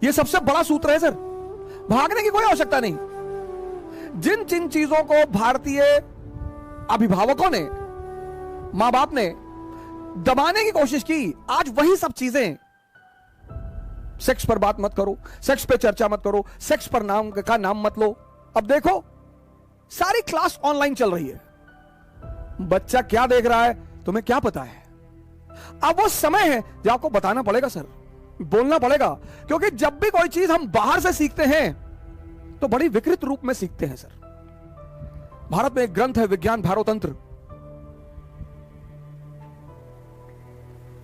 यह सबसे बड़ा सूत्र है सर। भागने की कोई आवश्यकता नहीं। जिन जिन चीजों को भारतीय अभिभावकों ने, मां बाप ने दबाने की कोशिश की, आज वही सब चीजें, सेक्स पर बात मत करो, सेक्स पे चर्चा मत करो, सेक्स पर नाम का नाम मत लो। अब देखो सारी क्लास ऑनलाइन चल रही है, बच्चा क्या देख रहा है तुम्हें क्या पता है। अब वो समय है जब आपको बताना पड़ेगा सर, बोलना पड़ेगा, क्योंकि जब भी कोई चीज हम बाहर से सीखते हैं तो बड़ी विकृत रूप में सीखते हैं सर। भारत में एक ग्रंथ है विज्ञान भारोतंत्र,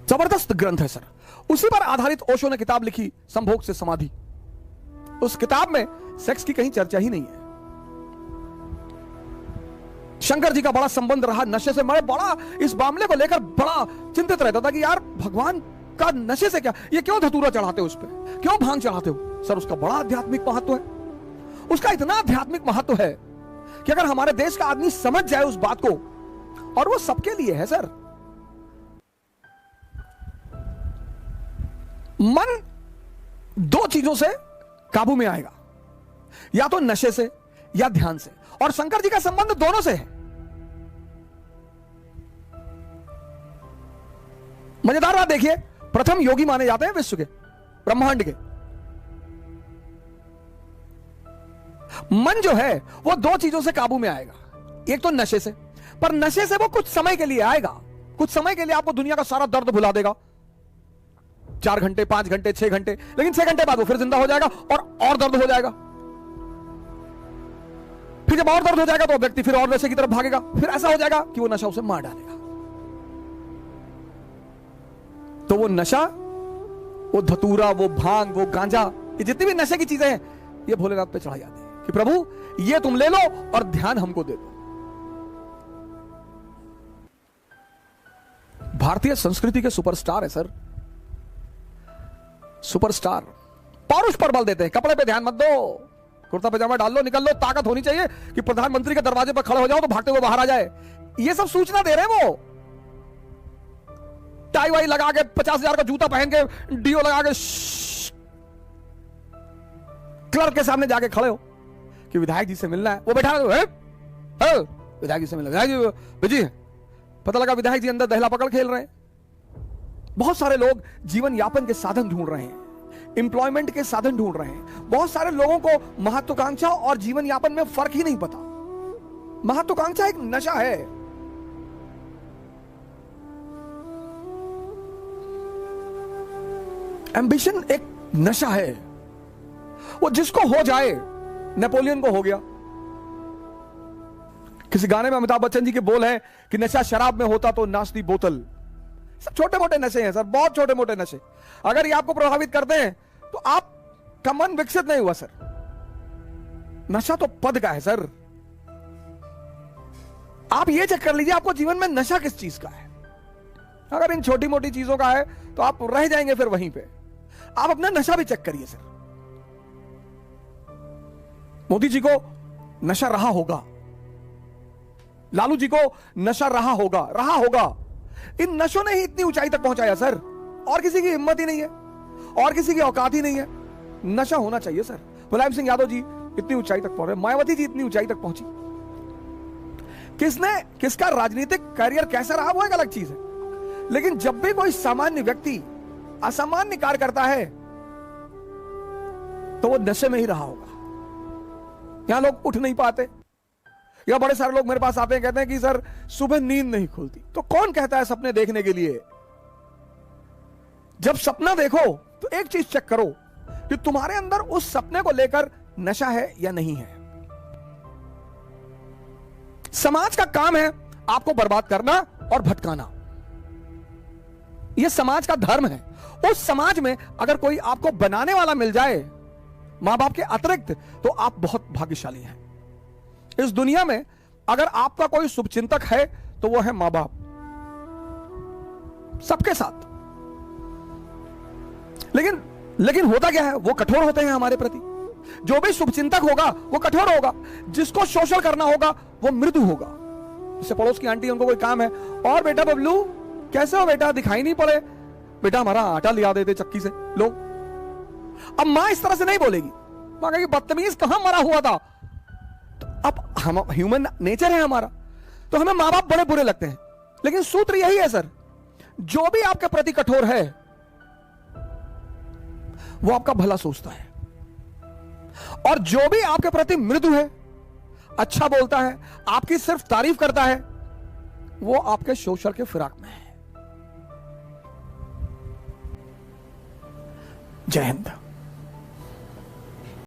जबरदस्त ग्रंथ है सर। उसी पर आधारित ओशो ने किताब लिखी संभोग से समाधि। उस किताब में सेक्स की कहीं चर्चा ही नहीं है। शंकर जी का बड़ा संबंध रहा नशे से। मैं बड़ा इस मामले को लेकर बड़ा चिंतित रहता था कि यार भगवान का नशे से क्या, ये क्यों धतूरा चढ़ाते हो, उस पर क्यों भांग चढ़ाते हो सर। उसका बड़ा आध्यात्मिक महत्व है, उसका इतना आध्यात्मिक महत्व है कि अगर हमारे देश का आदमी समझ जाए उस बात को, और वो सबके लिए है सर। मन दो चीजों से काबू में आएगा, या तो नशे से या ध्यान से, और शंकर जी का संबंध दोनों से है। मजेदार बात देखिए, प्रथम योगी माने जाते हैं विश्व के, ब्रह्मांड के। मन जो है वो दो चीजों से काबू में आएगा, एक तो नशे से, पर नशे से वो कुछ समय के लिए आएगा, कुछ समय के लिए आपको दुनिया का सारा दर्द भुला देगा, 4 घंटे 5 घंटे 6 घंटे, लेकिन 6 घंटे बाद वो फिर जिंदा हो जाएगा और दर्द हो जाएगा। फिर जब और दर्द हो जाएगा तो व्यक्ति फिर और नशे की तरफ भागेगा, फिर ऐसा हो जाएगा कि वो नशा उसे मार डालेगा। तो वो नशा, वो धतूरा, वो भांग, वो गांजा, ये जितनी भी नशे की चीजें हैं, ये भोलेनाथ पे चढ़ाई जाती है कि प्रभु ये तुम ले लो और ध्यान हमको दे दो। भारतीय संस्कृति के सुपरस्टार है सर, सुपरस्टार। पौरुष पर बल देते हैं, कपड़े पे ध्यान मत दो, कुर्ता पजामा डाल लो, निकल लो। ताकत होनी चाहिए कि प्रधानमंत्री के दरवाजे पर खड़े हो जाओ तो भागते हुए बाहर आ जाए। ये सब सूचना दे रहे हैं वो। टाई वाई लगा के, 50,000 का जूता पहन के, डीओ लगा के क्लर्क के सामने जाके खड़े हो कि विधायक जी से मिलना है। वो बैठा है, विधायक जी से मिलना, विधायक जी बिजी है। पता लगा विधायक जी अंदर दहला पकड़ खेल रहे हैं। बहुत सारे लोग जीवन यापन के साधन ढूंढ रहे हैं, एम्प्लॉयमेंट के साधन ढूंढ रहे हैं। बहुत सारे लोगों को महत्वाकांक्षा और जीवन यापन में फर्क ही नहीं पता। महत्वाकांक्षा एक नशा है। एम्बिशन एक नशा है, वो जिसको हो जाए। नेपोलियन को हो गया। किसी गाने में अमिताभ बच्चन जी के बोल हैं कि नशा शराब में होता तो नाचती बोतल। सब छोटे मोटे नशे हैं सर, बहुत छोटे मोटे नशे। अगर ये आपको प्रभावित करते हैं तो आपका मन विकसित नहीं हुआ सर। नशा तो पद का है सर। आप ये चेक कर लीजिए आपको जीवन में नशा किस चीज का है। अगर इन छोटी मोटी चीजों का है तो आप रह जाएंगे फिर वहीं पे। आप अपना नशा भी चेक करिए सर। मोदी जी को नशा रहा होगा, लालू जी को नशा रहा होगा। इन नशों ने ही इतनी ऊंचाई तक पहुंचाया सर। और किसी की हिम्मत ही नहीं है, और किसी की औकात ही नहीं है। नशा होना चाहिए सर। मुलायम सिंह यादव जी इतनी ऊंचाई तक पहुंचे, मायावती जी इतनी ऊंचाई तक पहुंची। किसका राजनीतिक करियर कैसा रहा वो एक अलग चीज है, लेकिन जब भी कोई सामान्य व्यक्ति असामान्य कार्य करता है तो वो नशे में ही रहा होगा। यहां लोग उठ नहीं पाते, या बड़े सारे लोग मेरे पास आते हैं, कहते हैं कि सर सुबह नींद नहीं खुलती। तो कौन कहता है सपने देखने के लिए? जब सपना देखो तो एक चीज चेक करो कि तुम्हारे अंदर उस सपने को लेकर नशा है या नहीं है। समाज का काम है आपको बर्बाद करना और भटकाना, यह समाज का धर्म है। उस समाज में अगर कोई आपको बनाने वाला मिल जाए मां बाप के अतिरिक्त, तो आप बहुत भाग्यशाली हैं। इस दुनिया में अगर आपका कोई शुभचिंतक है तो वो है मां बाप, सबके साथ। लेकिन होता क्या है, वो कठोर होते हैं हमारे प्रति। जो भी शुभचिंतक होगा वो कठोर होगा, जिसको शोषण करना होगा वो मृदु होगा। जैसे पड़ोस की आंटी, उनको कोई काम है, और बेटा बबलू कैसे हो बेटा, दिखाई नहीं पड़े, बेटा हमारा आटा लिया देते चक्की से, लो अब मां इस तरह से नहीं बोलेगी, मां कहेगी बदतमीज कहां मरा हुआ था। तो अब हम ह्यूमन नेचर है हमारा, तो हमें मां बाप बड़े बुरे लगते हैं। लेकिन सूत्र यही है सर, जो भी आपके प्रति कठोर है वो आपका भला सोचता है, और जो भी आपके प्रति मृदु है, अच्छा बोलता है, आपकी सिर्फ तारीफ करता है, वो आपके शोषण के फिराक में है। जय हिंद।